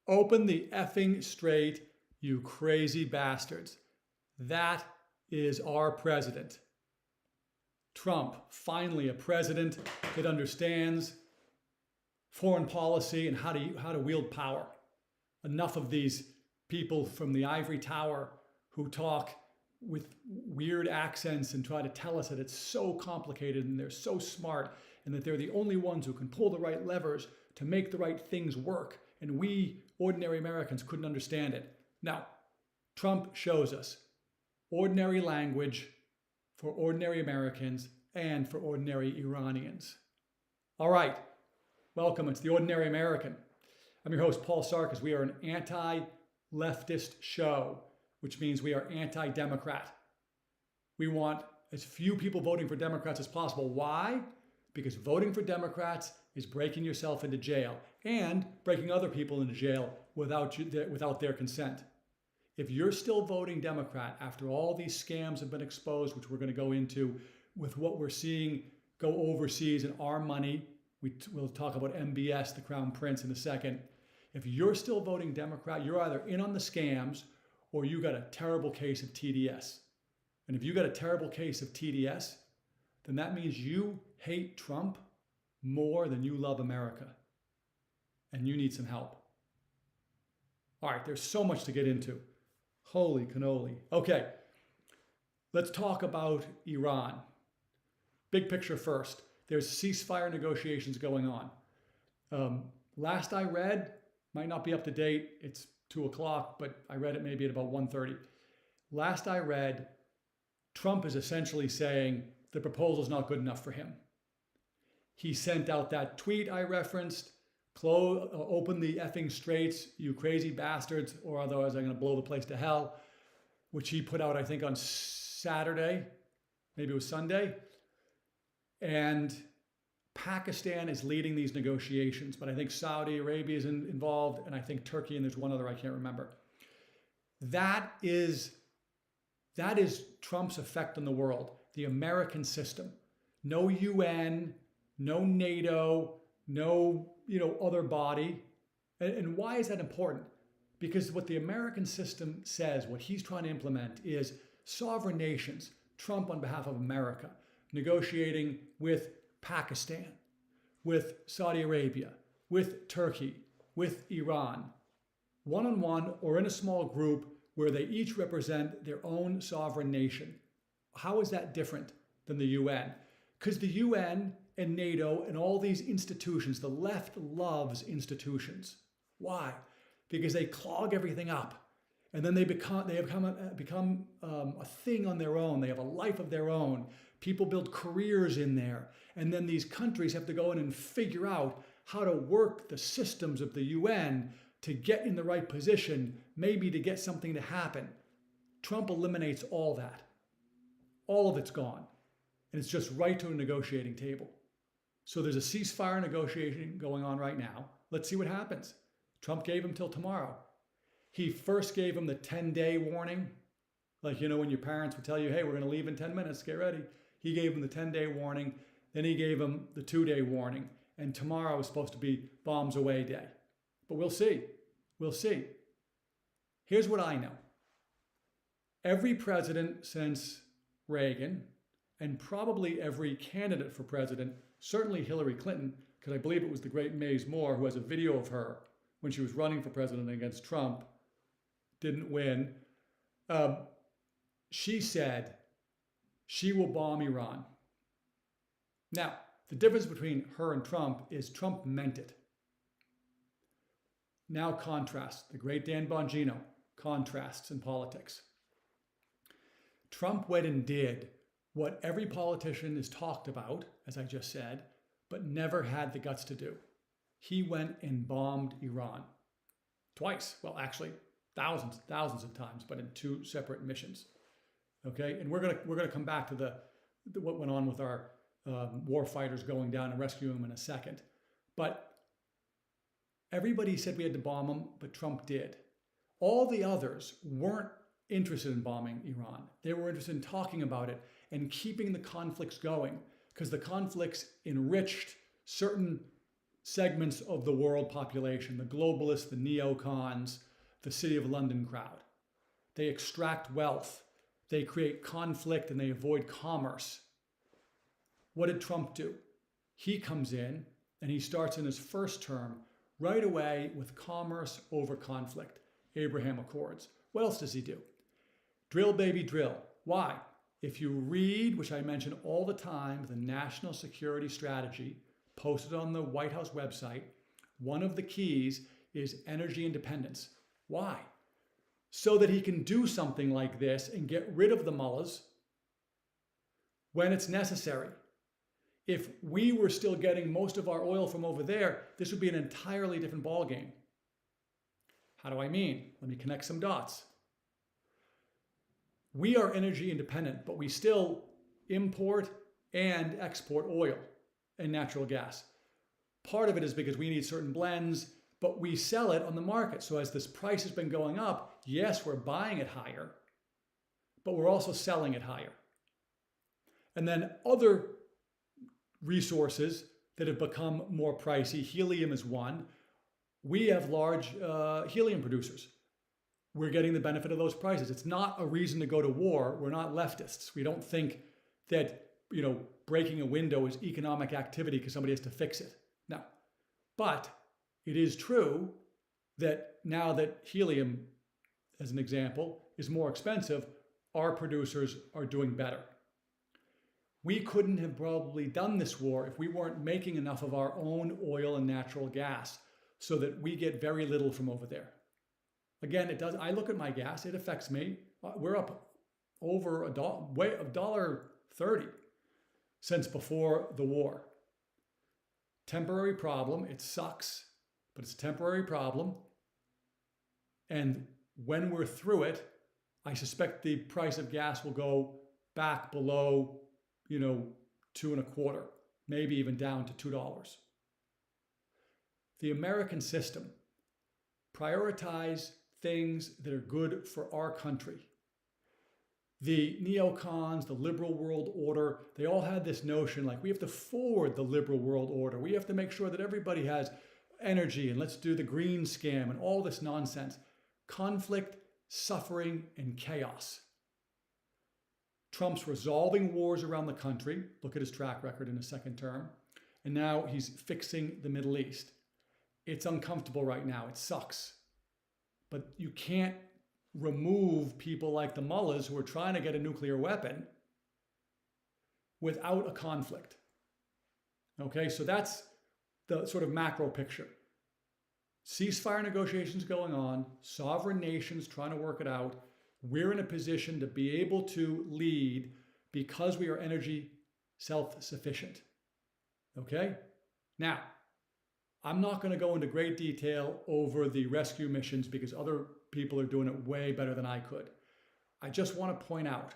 Open the effing strait, you crazy bastards. That is our president. Trump, finally a president that understands foreign policy and how to wield power. Enough of these people from the ivory tower who talk with weird accents and try to tell us that it's so complicated and they're so smart and that they're the only ones who can pull the right levers to make the right things work. And we, ordinary Americans, couldn't understand it. Now, Trump shows us ordinary language for ordinary Americans and for ordinary Iranians. All right, welcome. It's The Ordinary American. I'm your host, Paul Sarkis. We are an anti-leftist show, which means we are anti-Democrat. We want as few people voting for Democrats as possible. Why? Because voting for Democrats is breaking yourself into jail and breaking other people into jail without their consent. If you're still voting Democrat after all these scams have been exposed, which we're going to go into with what we're seeing go overseas and our money, we'll talk about MBS, the Crown Prince, in a second. If you're still voting Democrat, you're either in on the scams or you got a terrible case of TDS. And if you got a terrible case of TDS, then that means you hate Trump more than you love America. And you need some help. All right, there's so much to get into. Holy cannoli. Okay, let's talk about Iran. Big picture first. There's ceasefire negotiations going on. Last I read, might not be up to date, it's 2 o'clock, but I read it maybe at about 1:30. Last I read, Trump is essentially saying the proposal's not good enough for him. He sent out that tweet I referenced, open the effing straits, you crazy bastards, or otherwise I'm going to blow the place to hell, which he put out, I think, on Saturday, maybe it was Sunday. And Pakistan is leading these negotiations, but I think Saudi Arabia is involved, and I think Turkey, and there's one other I can't remember. That is Trump's effect on the world, the American system. No UN, no NATO, no other body. And why is that important? Because what the American system says, what he's trying to implement, is sovereign nations, Trump on behalf of America, negotiating with Pakistan, with Saudi Arabia, with Turkey, with Iran, one-on-one or in a small group where they each represent their own sovereign nation. How is that different than the UN? Because the UN and NATO and all these institutions, the left loves institutions. Why? Because they clog everything up, and then they become a thing on their own. They have a life of their own. People build careers in there, and then these countries have to go in and figure out how to work the systems of the UN to get in the right position, maybe to get something to happen. Trump eliminates all that. All of it's gone, and it's just right to a negotiating table. So there's a ceasefire negotiation going on right now. Let's see what happens. Trump gave him till tomorrow. He first gave him the 10-day warning. Like, when your parents would tell you, hey, we're going to leave in 10 minutes, get ready. He gave him the 10-day warning. Then he gave him the 2-day warning. And tomorrow is supposed to be bombs away day. But we'll see. We'll see. Here's what I know. Every president since Reagan, and probably every candidate for president, certainly Hillary Clinton, because I believe it was the great Mays Moore who has a video of her when she was running for president against Trump, didn't win. She said she will bomb Iran. Now, the difference between her and Trump is Trump meant it. Now contrast, the great Dan Bongino, contrasts in politics. Trump went and did what every politician has talked about, as I just said, but never had the guts to do. He went and bombed Iran. Twice. Well, actually, thousands of times, but in 2 separate missions. Okay, and we're gonna come back to what went on with our war fighters going down and rescuing them in a second. But everybody said we had to bomb them, but Trump did. All the others weren't interested in bombing Iran. They were interested in talking about it and keeping the conflicts going, because the conflicts enriched certain segments of the world population, the globalists, the neocons, the City of London crowd. They extract wealth, they create conflict, and they avoid commerce. What did Trump do? He comes in and he starts in his first term right away with commerce over conflict, Abraham Accords. What else does he do? Drill, baby, drill. Why? If you read, which I mention all the time, the National Security Strategy posted on the White House website, one of the keys is energy independence. Why? So that he can do something like this and get rid of the mullahs when it's necessary. If we were still getting most of our oil from over there, this would be an entirely different ballgame. How do I mean? Let me connect some dots. We are energy independent, but we still import and export oil and natural gas. Part of it is because we need certain blends, but we sell it on the market. So as this price has been going up, yes, we're buying it higher, but we're also selling it higher. And then other resources that have become more pricey, helium is one. We have large helium producers. We're getting the benefit of those prices. It's not a reason to go to war. We're not leftists. We don't think that, breaking a window is economic activity because somebody has to fix it. No. But it is true that now that helium, as an example, is more expensive, our producers are doing better. We couldn't have probably done this war if we weren't making enough of our own oil and natural gas so that we get very little from over there. Again, it does. I look at my gas, it affects me. We're up over $1.30 since before the war. Temporary problem. It sucks, but it's a temporary problem. And when we're through it, I suspect the price of gas will go back below, $2.25, maybe even down to $2. The American system prioritize things that are good for our country. The neocons, the liberal world order, they all had this notion like we have to forward the liberal world order. We have to make sure that everybody has energy and let's do the green scam and all this nonsense. Conflict, suffering, and chaos. Trump's resolving wars around the country. Look at his track record in his second term. And now he's fixing the Middle East. It's uncomfortable right now. It sucks. But you can't remove people like the mullahs who are trying to get a nuclear weapon without a conflict. Okay, so that's the sort of macro picture. Ceasefire negotiations going on, sovereign nations trying to work it out. We're in a position to be able to lead because we are energy self-sufficient. Okay? Now, I'm not going to go into great detail over the rescue missions because other people are doing it way better than I could. I just want to point out,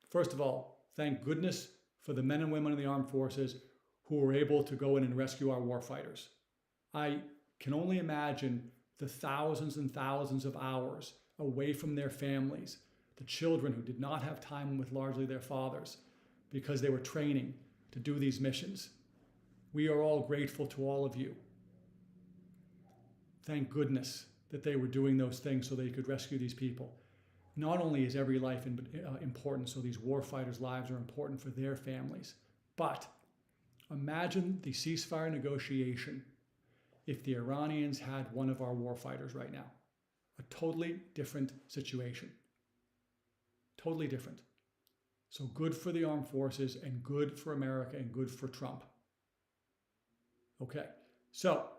first of all, thank goodness for the men and women in the armed forces who were able to go in and rescue our warfighters. I can only imagine the thousands and thousands of hours away from their families, the children who did not have time with largely their fathers because they were training to do these missions. We are all grateful to all of you. Thank goodness that they were doing those things so they could rescue these people. Not only is every life important, so these war fighters' lives are important for their families, but imagine the ceasefire negotiation if the Iranians had one of our war fighters right now. A totally different situation. Totally different. So good for the armed forces and good for America and good for Trump. Okay, so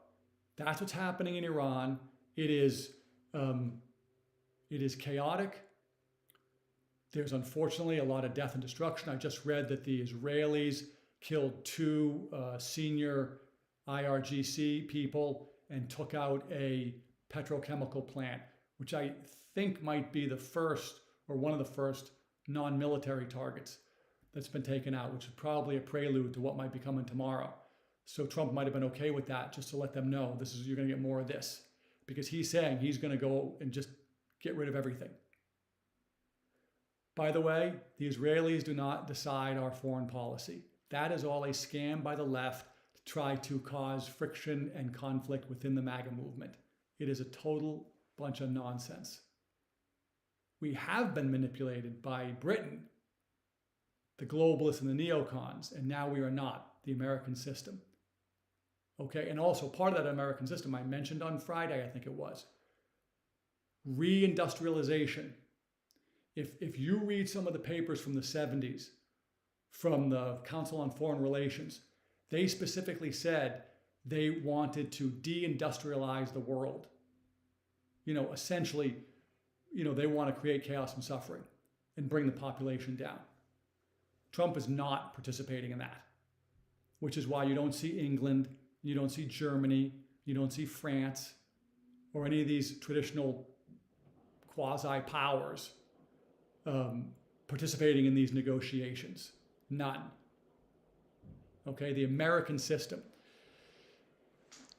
that's what's happening in Iran. It is chaotic. There's unfortunately a lot of death and destruction. I just read that the Israelis killed 2 senior IRGC people and took out a petrochemical plant, which I think might be the first or one of the first non-military targets that's been taken out, which is probably a prelude to what might be coming tomorrow. So Trump might have been okay with that just to let them know you're going to get more of this, because he's saying he's going to go and just get rid of everything. By the way, the Israelis do not decide our foreign policy. That is all a scam by the left to try to cause friction and conflict within the MAGA movement. It is a total bunch of nonsense. We have been manipulated by Britain, the globalists and the neocons, and now we are not, the American system. Okay, and also part of that American system I mentioned on Friday, I think it was, reindustrialization. If you read some of the papers from the 70s, from the Council on Foreign Relations, they specifically said they wanted to deindustrialize the world. Essentially, they want to create chaos and suffering and bring the population down. Trump is not participating in that, which is why you don't see England, you don't see Germany, you don't see France, or any of these traditional quasi-powers participating in these negotiations. None. Okay, the American system.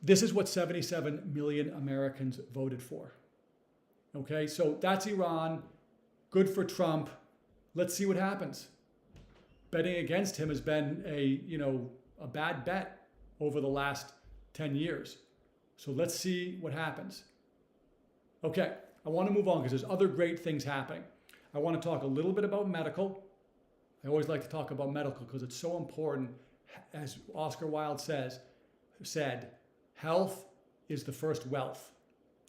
This is what 77 million Americans voted for. Okay, so that's Iran. Good for Trump. Let's see what happens. Betting against him has been a bad bet over the last 10 years. So let's see what happens. Okay, I want to move on because there's other great things happening. I want to talk a little bit about medical. I always like to talk about medical because it's so important. As Oscar Wilde said, health is the first wealth.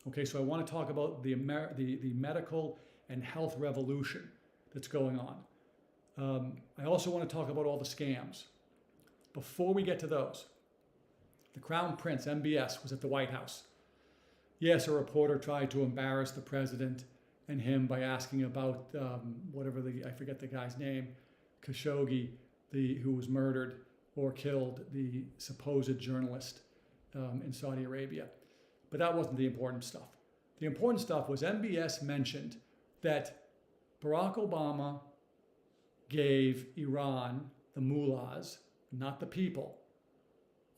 Okay, so I want to talk about the medical and health revolution that's going on. I also want to talk about all the scams. Before we get to those, the Crown Prince, MBS, was at the White House. Yes, a reporter tried to embarrass the president and him by asking about I forget the guy's name, Khashoggi, who was murdered or killed, the supposed journalist in Saudi Arabia. But that wasn't the important stuff. The important stuff was MBS mentioned that Barack Obama gave Iran, the mullahs, not the people,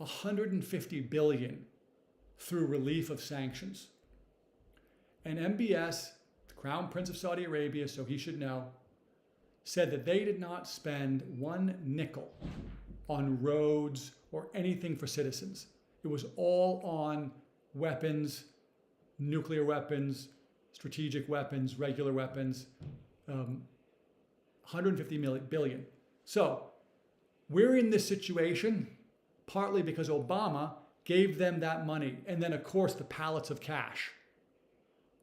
$150 billion through relief of sanctions. And MBS, the Crown Prince of Saudi Arabia, so he should know, said that they did not spend one nickel on roads or anything for citizens. It was all on weapons, nuclear weapons, strategic weapons, regular weapons, 150 billion. So we're in this situation partly because Obama gave them that money. And then, of course, the pallets of cash.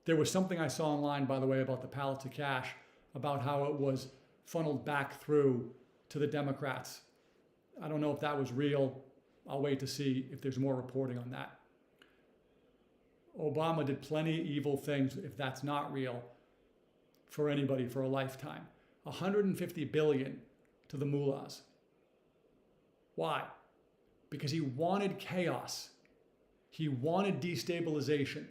There was something I saw online, by the way, about the pallets of cash, about how it was funneled back through to the Democrats. I don't know if that was real. I'll wait to see if there's more reporting on that. Obama did plenty of evil things, if that's not real, for anybody for a lifetime. 150 billion to the mullahs. Why? Because he wanted chaos. He wanted destabilization.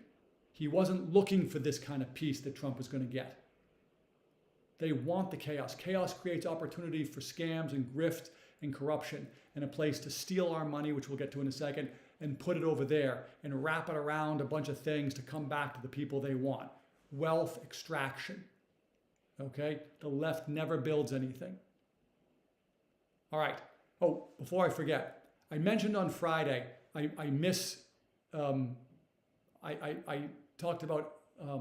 He wasn't looking for this kind of peace that Trump was going to get. They want the chaos. Chaos creates opportunity for scams and grift and corruption and a place to steal our money, which we'll get to in a second, and put it over there and wrap it around a bunch of things to come back to the people they want. Wealth extraction. Okay? The left never builds anything. All right. Oh, before I forget, I mentioned on Friday, I talked about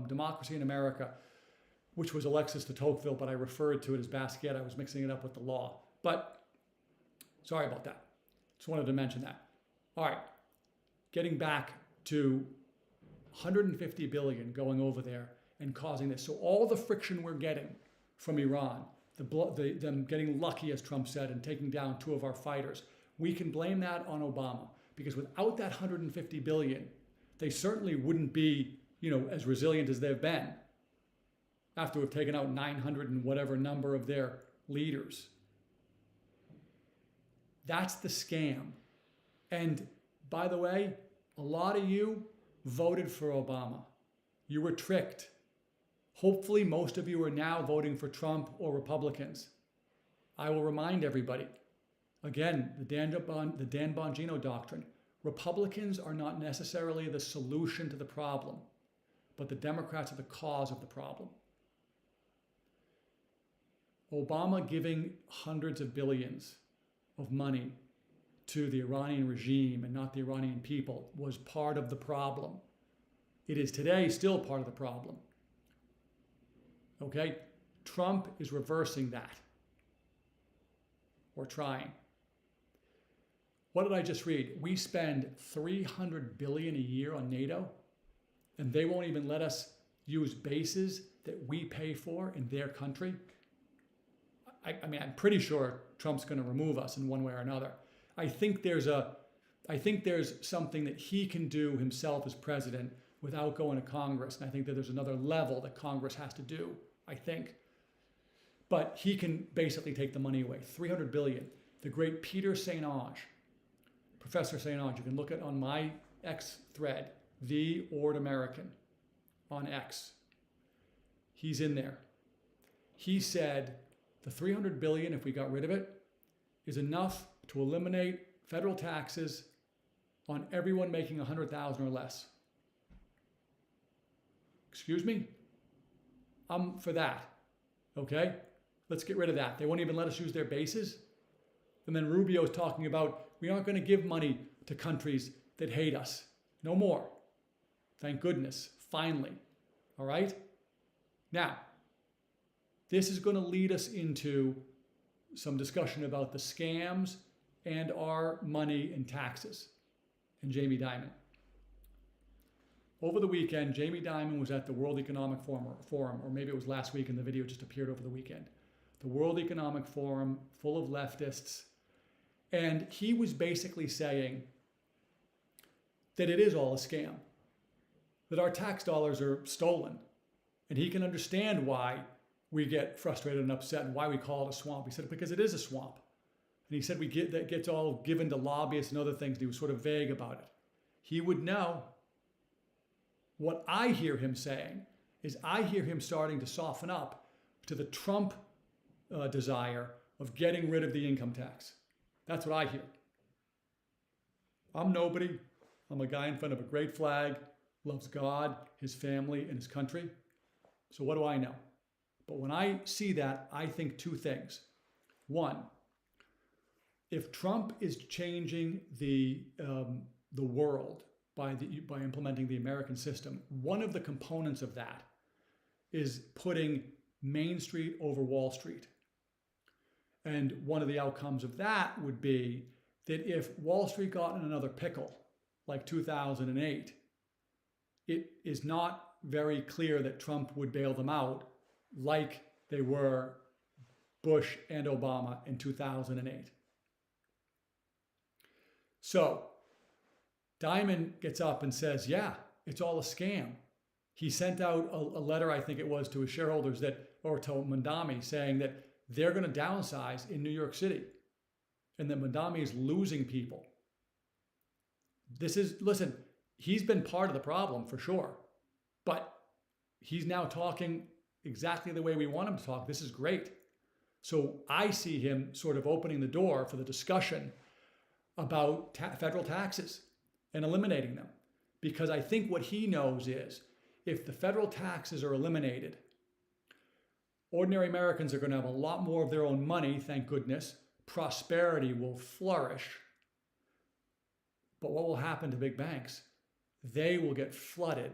Democracy in America, which was Alexis de Tocqueville, but I referred to it as Basquiat. I was mixing it up with the law. But sorry about that. Just wanted to mention that. All right. Getting back to 150 billion going over there and causing this. So all the friction we're getting from Iran, them getting lucky, as Trump said, and taking down 2 of our fighters, we can blame that on Obama, because without that 150 billion, they certainly wouldn't be, as resilient as they've been after we've taken out 900 and whatever number of their leaders. That's the scam. And by the way, a lot of you voted for Obama. You were tricked. Hopefully, most of you are now voting for Trump or Republicans. I will remind everybody, again, the Dan Bongino doctrine. Republicans are not necessarily the solution to the problem, but the Democrats are the cause of the problem. Obama giving hundreds of billions of money to the Iranian regime and not the Iranian people was part of the problem. It is today still part of the problem. Okay? Trump is reversing that. Or trying. What did I just read? We spend $300 billion a year on NATO, and they won't even let us use bases that we pay for in their country. I mean, I'm pretty sure Trump's going to remove us in one way or another. I think there's something that he can do himself as president without going to Congress, and I think that there's another level that Congress has to do, I think. But he can basically take the money away. $300 billion. The great Peter St. Onge, Professor St. Onge, you can look at on my X thread, The Ord American on X. He's in there. He said the $300 billion, if we got rid of it, is enough to eliminate federal taxes on everyone making $100,000 or less. Excuse me? I'm for that. Okay? Let's get rid of that. They won't even let us use their bases. And then Rubio's talking about we aren't going to give money to countries that hate us. No more. Thank goodness. Finally. All right? Now, this is going to lead us into some discussion about the scams and our money and taxes and Jamie Dimon. Over the weekend, Jamie Dimon was at the World Economic Forum, or maybe it was last week and the video just appeared over the weekend. The World Economic Forum, full of leftists. And he was basically saying that it is all a scam, that our tax dollars are stolen. And he can understand why we get frustrated and upset and why we call it a swamp. He said, because it is a swamp. And he said that gets all given to lobbyists and other things. And he was sort of vague about it. He would know. What I hear him saying is I hear him starting to soften up to the Trump desire of getting rid of the income tax. That's what I hear. I'm nobody. I'm a guy in front of a great flag, loves God, his family, and his country. So what do I know? But when I see that, I think two things. One, if Trump is changing the world by implementing the American system, one of the components of that is putting Main Street over Wall Street. And one of the outcomes of that would be that if Wall Street got in another pickle, like 2008, it is not very clear that Trump would bail them out like they were Bush and Obama in 2008. So Dimon gets up and says, yeah, it's all a scam. He sent out a letter, I think it was, to his shareholders or to Mondami saying that they're going to downsize in New York City and that Mondami is losing people. Listen, he's been part of the problem for sure, but he's now talking exactly the way we want him to talk. This is great. So I see him sort of opening the door for the discussion about federal taxes and eliminating them. Because I think what he knows is if the federal taxes are eliminated, ordinary Americans are going to have a lot more of their own money, thank goodness. Prosperity will flourish. But what will happen to big banks? They will get flooded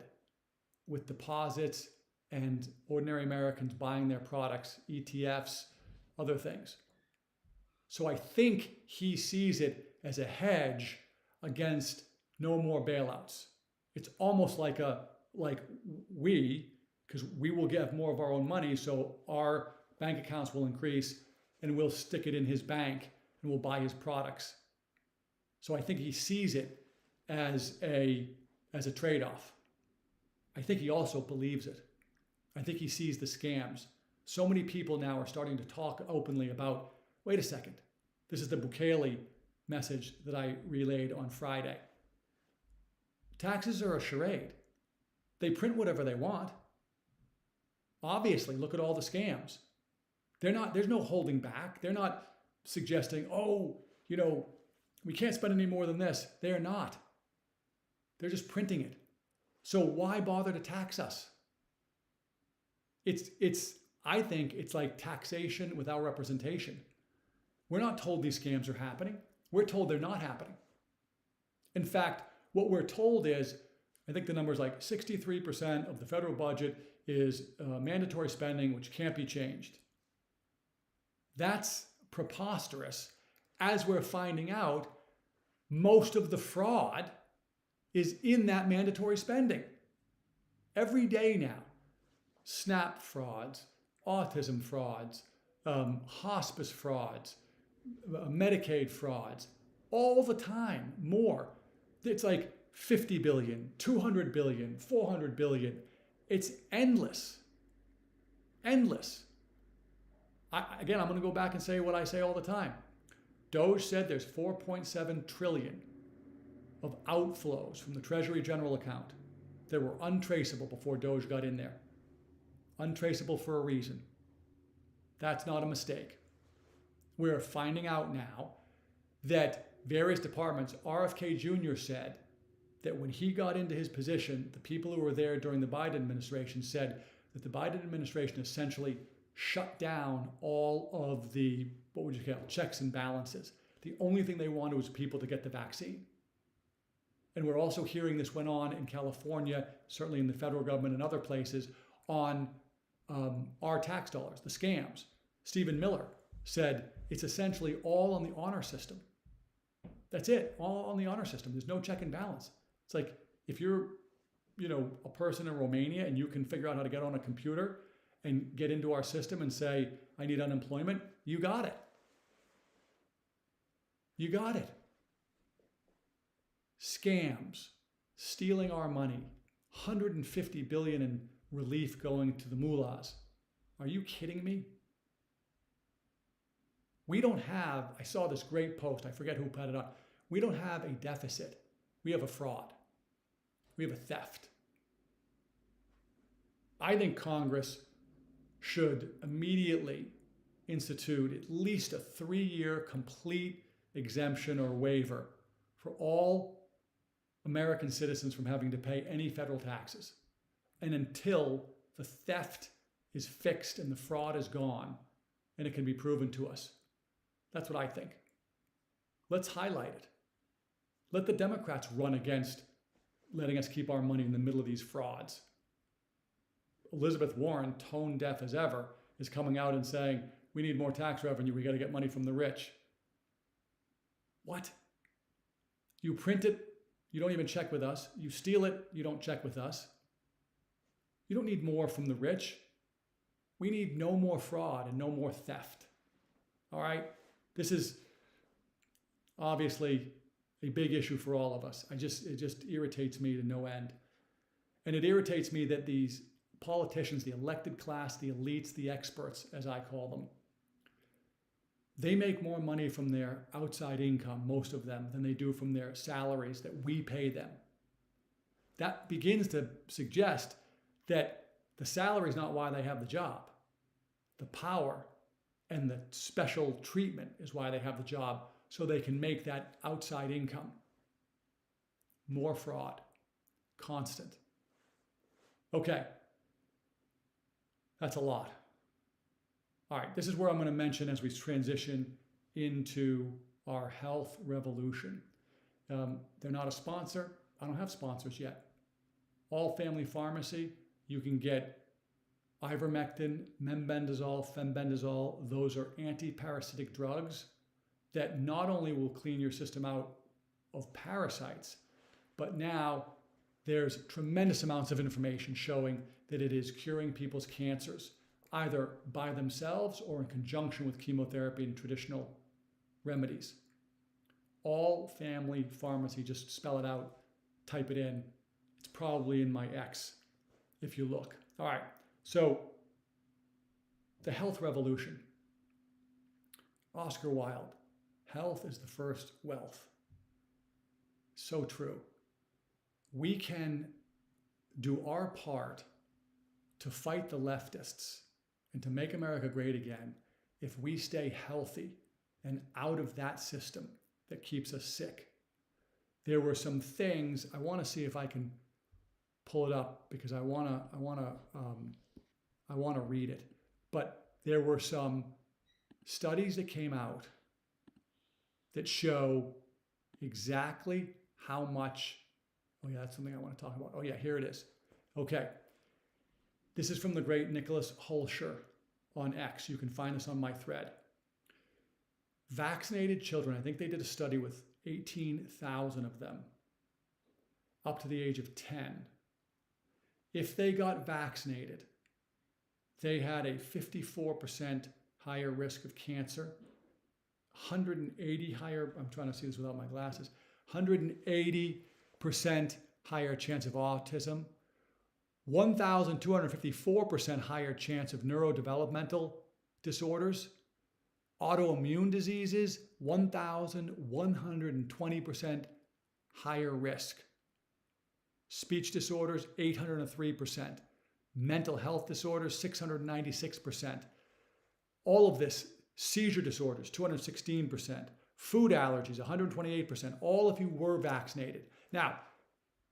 with deposits and ordinary Americans buying their products, ETFs, other things. So I think he sees it as a hedge against no more bailouts. It's almost like because we will get more of our own money, so our bank accounts will increase and we'll stick it in his bank and we'll buy his products. So I think he sees it as a trade-off. I think he also believes it. I think he sees the scams. So many people now are starting to talk openly about, wait a second, this is the Bukele message that I relayed on Friday. Taxes are a charade. They print whatever they want. Obviously, look at all the scams. There's no holding back. They're not suggesting, we can't spend any more than this. They're not. They're just printing it. So why bother to tax us? I think it's like taxation without representation. We're not told these scams are happening. We're told they're not happening. In fact, what we're told is, I think the number is like 63% of the federal budget is mandatory spending, which can't be changed. That's preposterous. As we're finding out, most of the fraud is in that mandatory spending. Every day now, SNAP frauds, autism frauds, hospice frauds, Medicaid frauds, all the time, more. It's like 50 billion, 200 billion, 400 billion. It's endless. Endless. Again, I'm going to go back and say what I say all the time. Doge said there's 4.7 trillion of outflows from the Treasury General account that were untraceable before Doge got in there. Untraceable for a reason. That's not a mistake. We're finding out now that various departments, RFK Jr. said that when he got into his position, the people who were there during the Biden administration said that the Biden administration essentially shut down all of the, what would you call, checks and balances. The only thing they wanted was people to get the vaccine. And we're also hearing this went on in California, certainly in the federal government and other places, on our tax dollars, the scams. Stephen Miller said it's essentially all on the honor system. That's it, all on the honor system. There's no check and balance. It's like if you're, a person in Romania and you can figure out how to get on a computer and get into our system and say, I need unemployment, you got it. You got it. Scams, stealing our money, 150 billion in relief going to the mullahs. Are you kidding me? We don't have, I saw this great post, I forget who put it up. We don't have a deficit. We have a fraud. We have a theft. I think Congress should immediately institute at least a 3-year complete exemption or waiver for all American citizens from having to pay any federal taxes. And until the theft is fixed and the fraud is gone and it can be proven to us. That's what I think. Let's highlight it. Let the Democrats run against letting us keep our money in the middle of these frauds. Elizabeth Warren, tone deaf as ever, is coming out and saying, we need more tax revenue, we got to get money from the rich. What? You print it, you don't even check with us. You steal it, you don't check with us. You don't need more from the rich. We need no more fraud and no more theft. All right? This is obviously a big issue for all of us. It just irritates me to no end. And it irritates me that these politicians, the elected class, the elites, the experts, as I call them, they make more money from their outside income, most of them, than they do from their salaries that we pay them. That begins to suggest that the salary is not why they have the job. The power and the special treatment is why they have the job, so they can make that outside income. More fraud. Constant. Okay. That's a lot. All right, this is where I'm going to mention as we transition into our health revolution. They're not a sponsor. I don't have sponsors yet. All Family Pharmacy, you can get ivermectin, mebendazole, fenbendazole. Those are anti-parasitic drugs that not only will clean your system out of parasites, but now there's tremendous amounts of information showing that it is curing people's cancers, either by themselves or in conjunction with chemotherapy and traditional remedies. All Family Pharmacy, just spell it out, type it in. It's probably in my X if you look. All right, so the health revolution. Oscar Wilde, health is the first wealth. So true. We can do our part to fight the leftists and to make America great again if we stay healthy and out of that system that keeps us sick. There were some things, I want to see if I can pull it up because I want to read it. But there were some studies that came out that show exactly how much. Oh yeah, that's something I want to talk about. Oh yeah, here it is. Okay. This is from the great Nicholas Hulsher on X. You can find this on my thread. Vaccinated children, I think they did a study with 18,000 of them up to the age of 10. If they got vaccinated, they had a 54% higher risk of cancer, 180 higher, I'm trying to see this without my glasses, 180% higher chance of autism, 1,254% higher chance of neurodevelopmental disorders, autoimmune diseases, 1,120% higher risk. Speech disorders, 803%. Mental health disorders, 696%. All of this, seizure disorders, 216%. Food allergies, 128%. All if you were vaccinated. Now,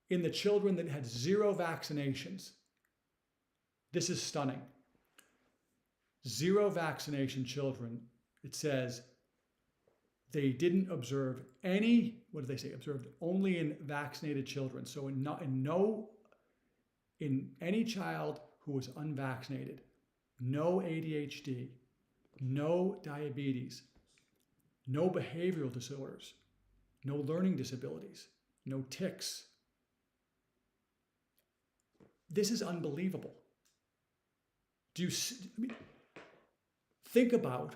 in the children that had 0 vaccinations, this is stunning. 0 vaccination children, it says they didn't observe any, what did they say? Observed only in vaccinated children. So in any child who was unvaccinated, no ADHD, no diabetes, no behavioral disorders, no learning disabilities, no tics. This is unbelievable. Think about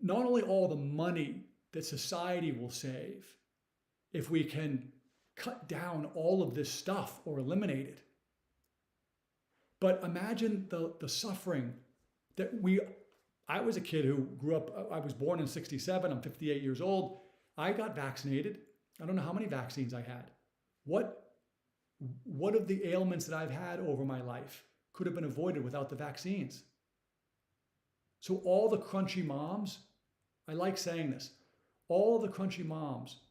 not only all the money that society will save if we can cut down all of this stuff or eliminate it, but imagine the suffering that I was a kid who grew up, I was born in 67, I'm 58 years old. I got vaccinated. I don't know how many vaccines I had. What of the ailments that I've had over my life could have been avoided without the vaccines? So all the crunchy moms, I like saying this, all the crunchy moms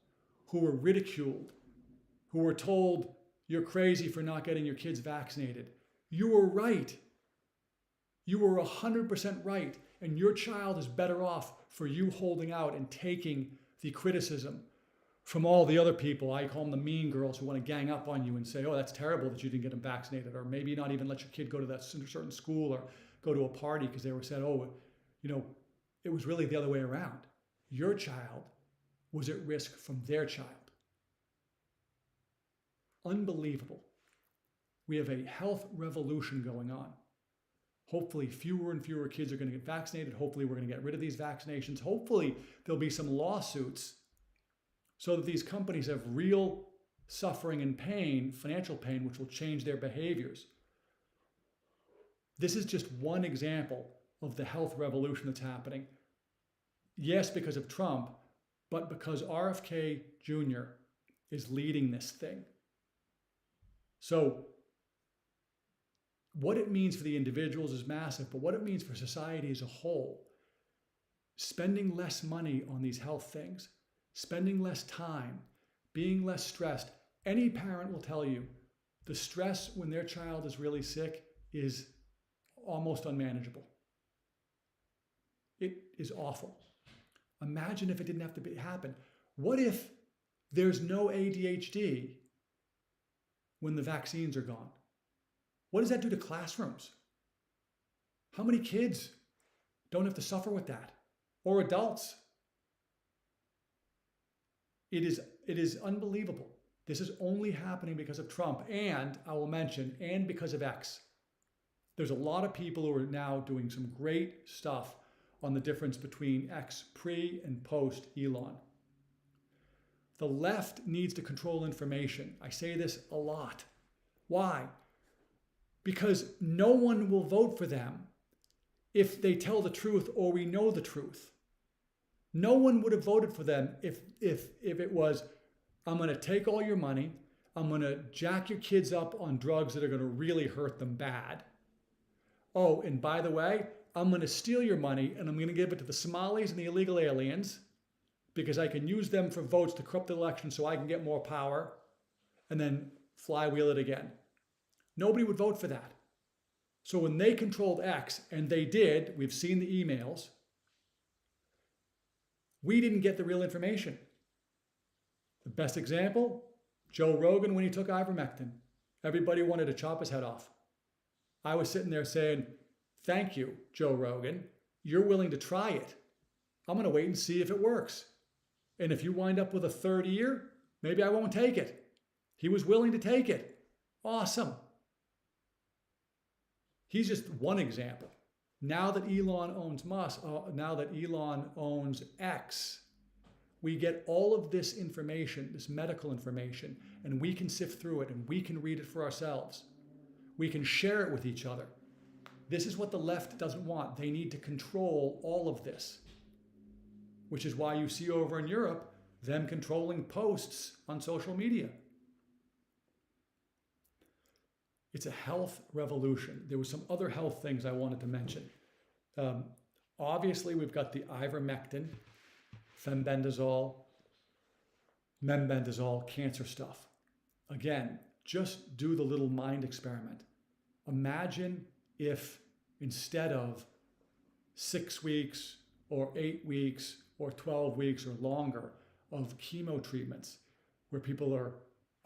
who were ridiculed, who were told, you're crazy for not getting your kids vaccinated. You were right. You were 100% right. And your child is better off for you holding out and taking the criticism from all the other people. I call them the mean girls who want to gang up on you and say, oh, that's terrible that you didn't get them vaccinated, or maybe not even let your kid go to that certain school or go to a party because they were said, oh, it was really the other way around. Your child was at risk from their child. Unbelievable. We have a health revolution going on. Hopefully fewer and fewer kids are going to get vaccinated. Hopefully we're going to get rid of these vaccinations. Hopefully there'll be some lawsuits so that these companies have real suffering and pain, financial pain, which will change their behaviors. This is just one example of the health revolution that's happening. Yes, because of Trump, but because RFK Jr. is leading this thing. So what it means for the individuals is massive, but what it means for society as a whole, spending less money on these health things, spending less time, being less stressed. Any parent will tell you the stress when their child is really sick is almost unmanageable. It is awful. Imagine if it didn't have to happen. What if there's no ADHD when the vaccines are gone? What does that do to classrooms? How many kids don't have to suffer with that? Or adults? It is unbelievable. This is only happening because of Trump, and I will mention, and because of X. There's a lot of people who are now doing some great stuff on the difference between X pre and post Elon. The left needs to control information. I say this a lot. Why? Because no one will vote for them if they tell the truth or we know the truth. No one would have voted for them if it was, I'm going to take all your money, I'm going to jack your kids up on drugs that are going to really hurt them bad. Oh, and by the way, I'm going to steal your money and I'm going to give it to the Somalis and the illegal aliens because I can use them for votes to corrupt the election so I can get more power and then flywheel it again. Nobody would vote for that. So when they controlled X, and they did, we've seen the emails, We didn't get the real information. The best example, Joe Rogan when he took ivermectin. Everybody wanted to chop his head off. I was sitting there saying, thank you, Joe Rogan. You're willing to try it. I'm going to wait and see if it works. And if you wind up with a third ear, maybe I won't take it. He was willing to take it. Awesome. He's just one example. Now that Elon owns X, we get all of this information, this medical information, and we can sift through it and we can read it for ourselves. We can share it with each other. This is what the left doesn't want. They need to control all of this, which is why you see over in Europe them controlling posts on social media. It's a health revolution. There were some other health things I wanted to mention. Obviously, we've got the ivermectin, fenbendazole, membendazole, cancer stuff. Again, just do the little mind experiment. Imagine if instead of 6 weeks or 8 weeks or 12 weeks or longer of chemo treatments where people are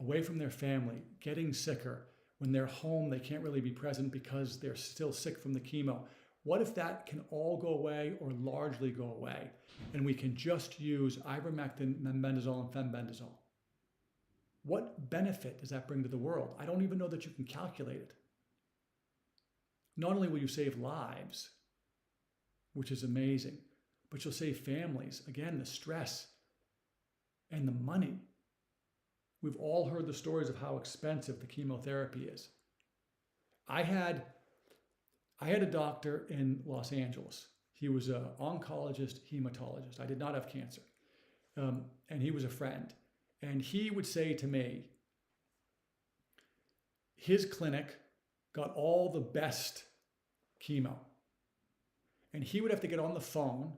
away from their family, getting sicker, when they're home, they can't really be present because they're still sick from the chemo. What if that can all go away or largely go away, and we can just use ivermectin, membendazole, and fenbendazole? What benefit does that bring to the world? I don't even know that you can calculate it. Not only will you save lives, which is amazing, but you'll save families. Again, the stress and the money. We've all heard the stories of how expensive the chemotherapy is. I had a doctor in Los Angeles. He was an oncologist, hematologist. I did not have cancer. And he was a friend. And he would say to me, his clinic got all the best chemo. And he would have to get on the phone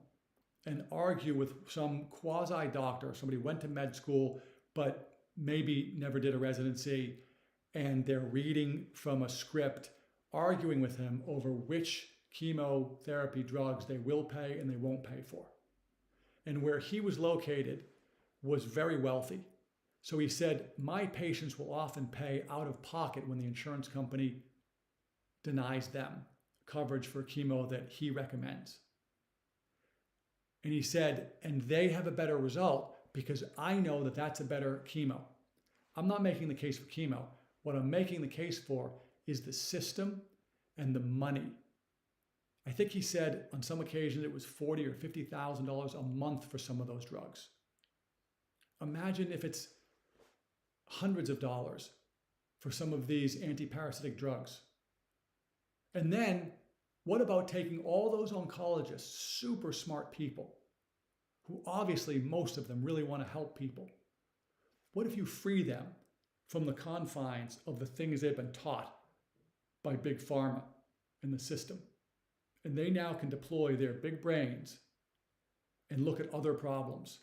and argue with some quasi-doctor, somebody who went to med school, but maybe never did a residency, and they're reading from a script, arguing with him over which chemotherapy drugs they will pay and they won't pay for. And where he was located was very wealthy. So he said, my patients will often pay out of pocket when the insurance company denies them coverage for chemo that he recommends. And he said, and they have a better result because I know that that's a better chemo. I'm not making the case for chemo. What I'm making the case for is the system and the money. I think he said on some occasions it was $40,000 or $50,000 a month for some of those drugs. Imagine if it's hundreds of dollars for some of these anti-parasitic drugs. And then what about taking all those oncologists, super smart people, who obviously most of them really want to help people? What if you free them from the confines of the things they've been taught by big pharma and the system? And they now can deploy their big brains and look at other problems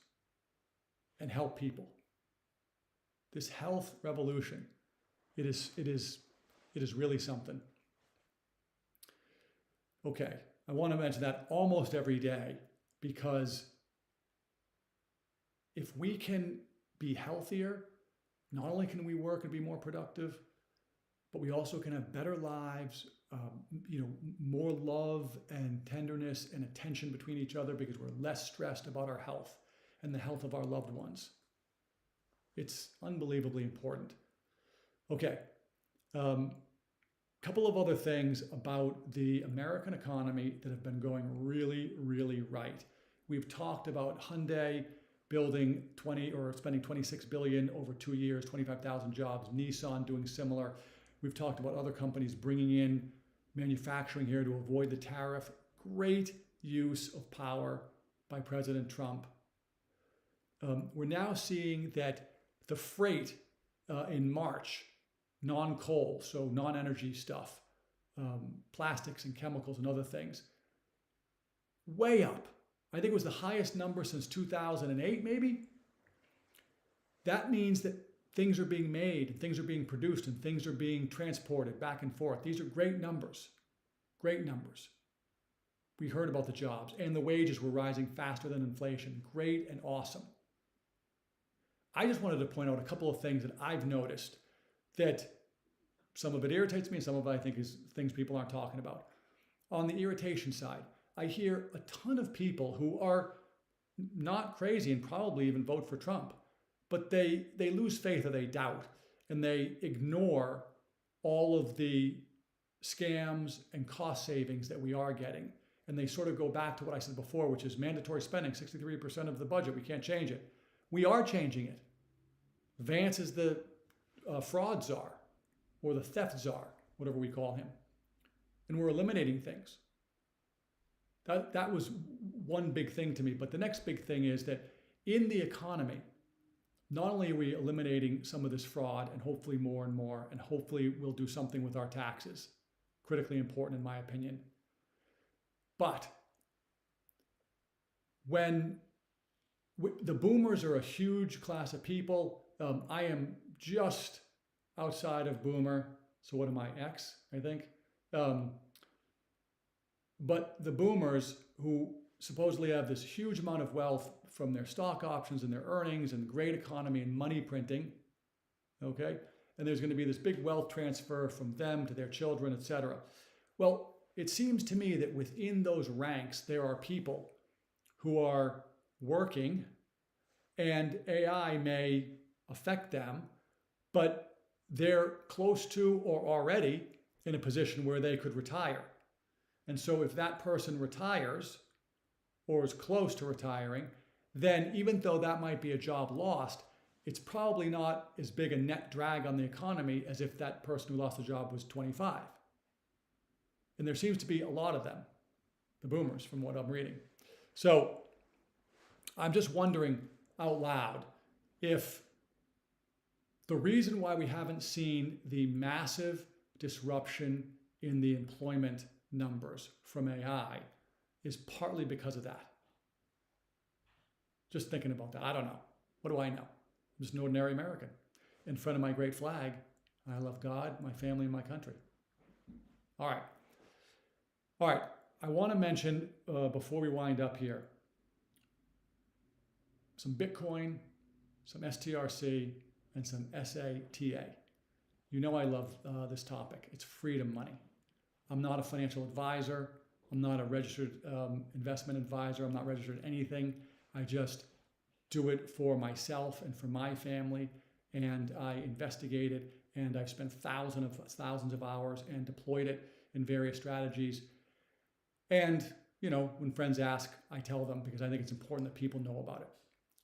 and help people. This health revolution, it is really something. Okay, I want to mention that almost every day, because if we can be healthier, not only can we work and be more productive, but we also can have better lives, more love and tenderness and attention between each other because we're less stressed about our health and the health of our loved ones. It's unbelievably important. Okay, couple of other things about the American economy that have been going really, really right. We've talked about Hyundai building spending $26 billion over 2 years, 25,000 jobs, Nissan doing similar. We've talked about other companies bringing in manufacturing here to avoid the tariff. Great use of power by President Trump. We're now seeing that the freight in March, non-coal, so non-energy stuff, plastics and chemicals and other things, way up. I think it was the highest number since 2008, maybe. That means that things are being made, and things are being produced, and things are being transported back and forth. These are great numbers, we heard about the jobs, and the wages were rising faster than inflation. Great and awesome. I just wanted to point out a couple of things that I've noticed that some of it irritates me, and some of it I think is things people aren't talking about. On the irritation side, I hear a ton of people who are not crazy and probably even vote for Trump, but they lose faith or they doubt, and they ignore all of the scams and cost savings that we are getting. And they sort of go back to what I said before, which is mandatory spending, 63% of the budget. We can't change it. We are changing it. Vance is the fraud czar, or the theft czar, whatever we call him. And we're eliminating things. That was one big thing to me. But the next big thing is that in the economy, not only are we eliminating some of this fraud, and hopefully more and more, and hopefully we'll do something with our taxes, critically important in my opinion, but when the boomers are a huge class of people, I am just outside of boomer, so what am I, X, I think? But the boomers who supposedly have this huge amount of wealth from their stock options and their earnings and great economy and money printing, okay? And there's going to be this big wealth transfer from them to their children, etc. Well, it seems to me that within those ranks, there are people who are working, and AI may affect them, but they're close to or already in a position where they could retire. And so if that person retires or is close to retiring, then even though that might be a job lost, it's probably not as big a net drag on the economy as if that person who lost the job was 25. And there seems to be a lot of them, the boomers, from what I'm reading. So I'm just wondering out loud if the reason why we haven't seen the massive disruption in the employment numbers from AI is partly because of that. Just thinking about that. I don't know. What do I know? I'm just an ordinary American in front of my great flag. I love God, my family, and my country. All right. I want to mention, before we wind up here, some Bitcoin, some STRC, and some SATA. You know I love this topic. It's freedom money. I'm not a financial advisor. I'm not a registered investment advisor. I'm not registered anything. I just do it for myself and for my family, and I investigate it, and I've spent thousands of hours and deployed it in various strategies. And, you know, when friends ask, I tell them because I think it's important that people know about it.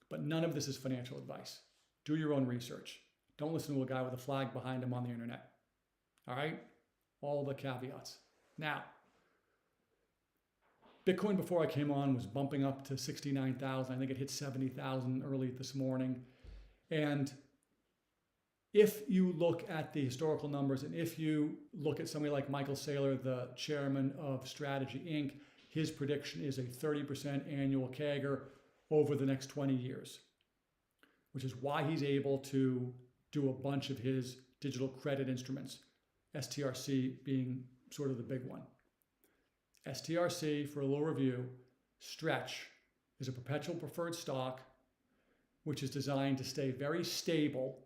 But none of this is financial advice. Do your own research. Don't listen to a guy with a flag behind him on the internet. All right? All the caveats. Now, Bitcoin before I came on was bumping up to 69,000. I think it hit 70,000 early this morning. And if you look at the historical numbers, and if you look at somebody like Michael Saylor, the chairman of Strategy Inc., his prediction is a 30% annual CAGR over the next 20 years, which is why he's able to do a bunch of his digital credit instruments, STRC being sort of the big one. STRC, for a little review, Stretch is a perpetual preferred stock, which is designed to stay very stable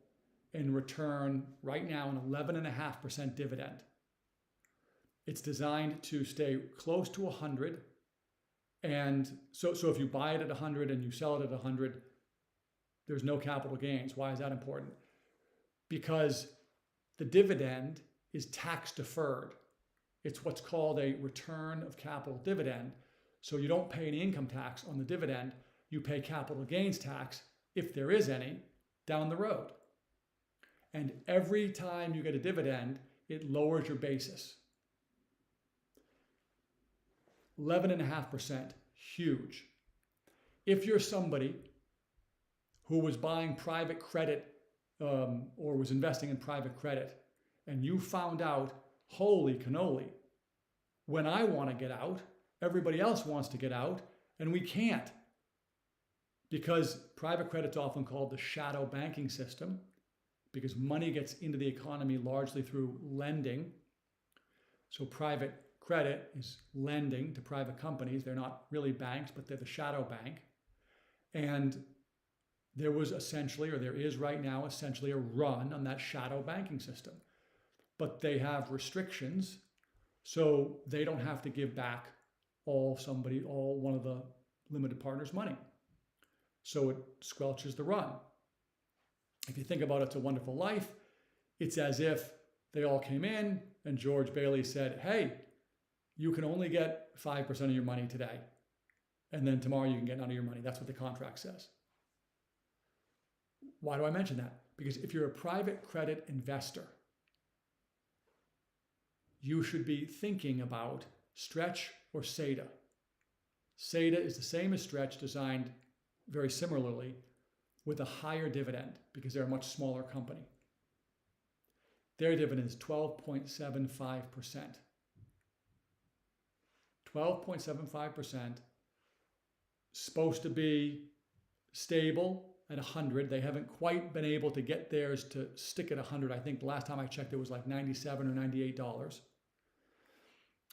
and return right now an 11.5% dividend. It's designed to stay close to 100. And so if you buy it at 100 and you sell it at 100, there's no capital gains. Why is that important? Because the dividend is tax deferred. It's what's called a return of capital dividend. So you don't pay any income tax on the dividend. You pay capital gains tax, if there is any, down the road. And every time you get a dividend, it lowers your basis. 11.5%, huge. If you're somebody who was buying private credit or was investing in private credit, and you found out, holy cannoli, when I want to get out, everybody else wants to get out, and we can't. Because private credit's often called the shadow banking system, because money gets into the economy largely through lending. So private credit is lending to private companies. They're not really banks, but they're the shadow bank. And there was essentially, or there is right now, essentially a run on that shadow banking system. But they have restrictions, so they don't have to give back all one of the limited partners' money. So it squelches the run. If you think about It's a Wonderful Life, it's as if they all came in and George Bailey said, hey, you can only get 5% of your money today. And then tomorrow you can get none of your money. That's what the contract says. Why do I mention that? Because if you're a private credit investor, you should be thinking about Stretch or SEDA. SEDA is the same as Stretch, designed very similarly with a higher dividend because they're a much smaller company. Their dividend is 12.75%. 12.75%, supposed to be stable at 100. They haven't quite been able to get theirs to stick at 100. I think the last time I checked it was like $97 or $98.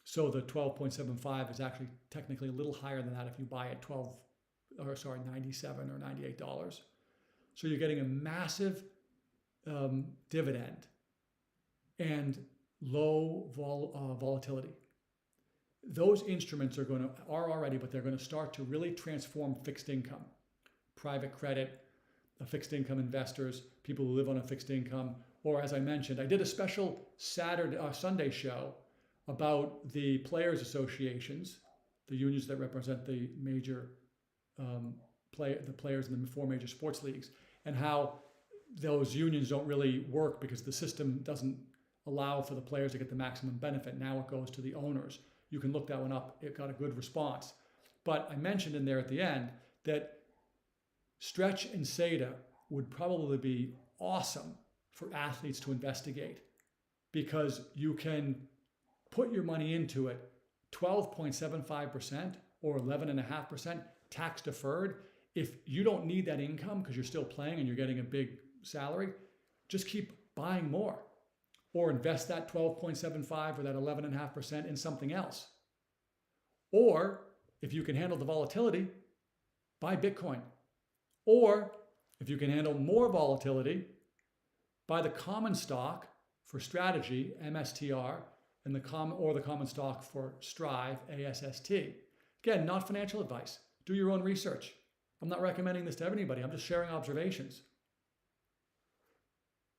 So the 12.75 is actually technically a little higher than that if you buy at $97 or $98. So you're getting a massive dividend and low volatility. Those instruments are already, but they're going to start to really transform fixed income, private credit, fixed income investors, people who live on a fixed income. Or as I mentioned, I did a special Sunday show about the players' associations, the unions that represent the major the players in the 4 major sports leagues, and how those unions don't really work because the system doesn't allow for the players to get the maximum benefit. Now it goes to the owners. You can look that one up. It got a good response. But I mentioned in there at the end that Stretch and SEDA would probably be awesome for athletes to investigate because you can put your money into it 12.75% or 11.5% tax deferred. If you don't need that income because you're still playing and you're getting a big salary, just keep buying more or invest that 12.75 or that 11.5% in something else. Or if you can handle the volatility, buy Bitcoin. Or if you can handle more volatility, buy the common stock for Strategy, MSTR, and the common stock for Strive, ASST. Again, not financial advice. Do your own research. I'm not recommending this to anybody. I'm just sharing observations.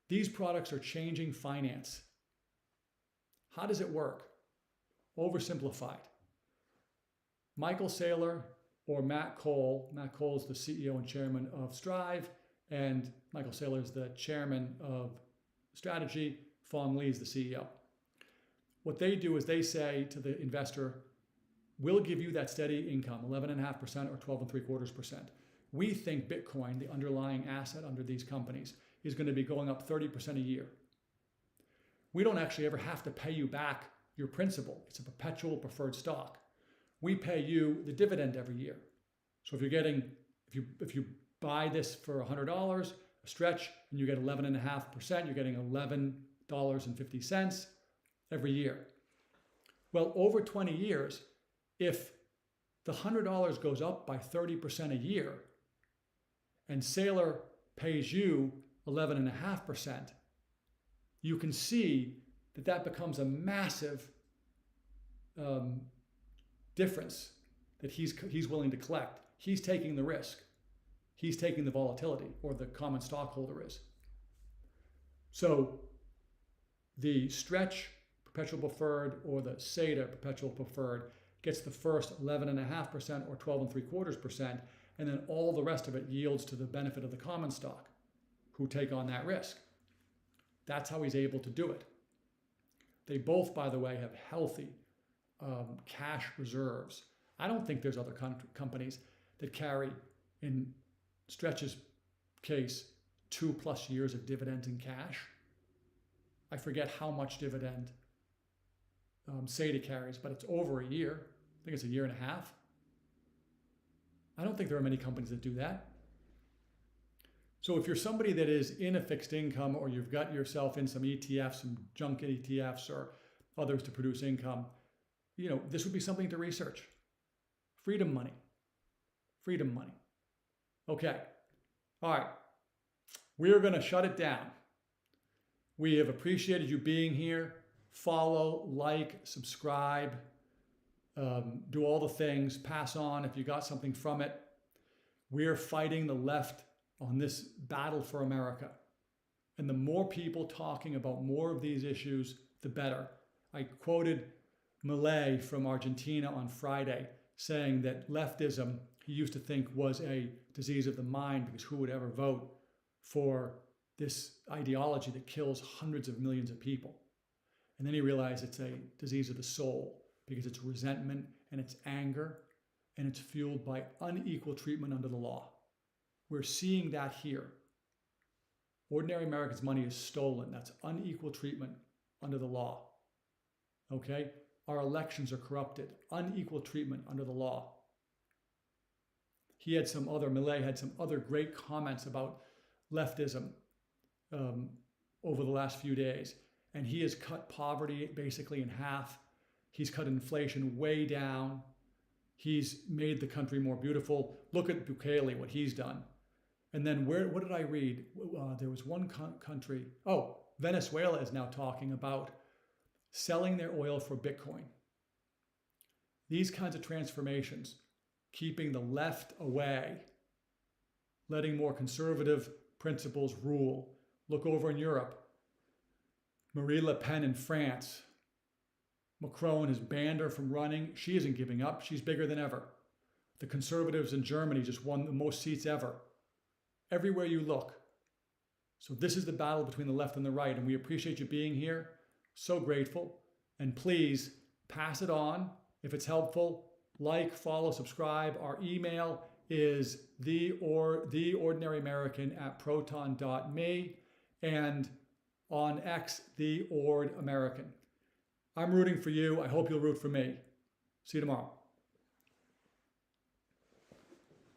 These products are changing finance. How does it work? Oversimplified. Michael Saylor or Matt Cole. Matt Cole is the CEO and chairman of Strive, and Michael Saylor is the chairman of Strategy. Fong Li is the CEO. What they do is they say to the investor, we'll give you that steady income, 11.5% or 12.75%. We think Bitcoin, the underlying asset under these companies, is going to be going up 30% a year. We don't actually ever have to pay you back your principal. It's a perpetual preferred stock. We pay you the dividend every year. So if you buy this for $100, a Stretch, and you get 11.5%, you're getting $11.50 every year. Well, over 20 years, if the $100 goes up by 30% a year, and Saylor pays you 11.5%, you can see that becomes a massive difference that he's willing to collect. He's taking the risk. He's taking the volatility, or the common stockholder is. So the Stretch perpetual preferred or the SEDA perpetual preferred gets the first 11.5% or 12.75%, and then all the rest of it yields to the benefit of the common stock who take on that risk. That's how he's able to do it. They both, by the way, have healthy cash reserves. I don't think there's other companies that carry, in Stretch's case, 2+ years of dividends in cash. I forget how much dividend SEDA carries, but it's over a year. I think it's 1.5 years. I don't think there are many companies that do that. So if you're somebody that is in a fixed income, or you've got yourself in some ETFs, some junk ETFs or others to produce income, this would be something to research. Freedom money. Freedom money. Okay. All right. We're going to shut it down. We have appreciated you being here. Follow, like, subscribe, do all the things, pass on if you got something from it. We're fighting the left on this battle for America. And the more people talking about more of these issues, the better. I quoted Milei from Argentina on Friday saying that leftism, he used to think, was a disease of the mind, because who would ever vote for this ideology that kills hundreds of millions of people? And then he realized it's a disease of the soul, because it's resentment and it's anger, and it's fueled by unequal treatment under the law. We're seeing that here. Ordinary Americans' money is stolen. That's unequal treatment under the law. Okay? Our elections are corrupted. Unequal treatment under the law. Milei had some other great comments about leftism over the last few days. And he has cut poverty basically in half. He's cut inflation way down. He's made the country more beautiful. Look at Bukele, what he's done. And then what did I read? There was one country. Oh, Venezuela is now talking about selling their oil for Bitcoin. These kinds of transformations, keeping the left away, letting more conservative principles rule. Look over in Europe. Marine Le Pen in France. Macron has banned her from running. She isn't giving up. She's bigger than ever. The conservatives in Germany just won the most seats ever. Everywhere you look. So this is the battle between the left and the right, and we appreciate you being here. So grateful. And please pass it on if it's helpful. Like, follow, subscribe. Our email is theordinaryamerican@proton.me, and on X, theordamerican. I'm rooting for you. I hope you'll root for me. See you tomorrow.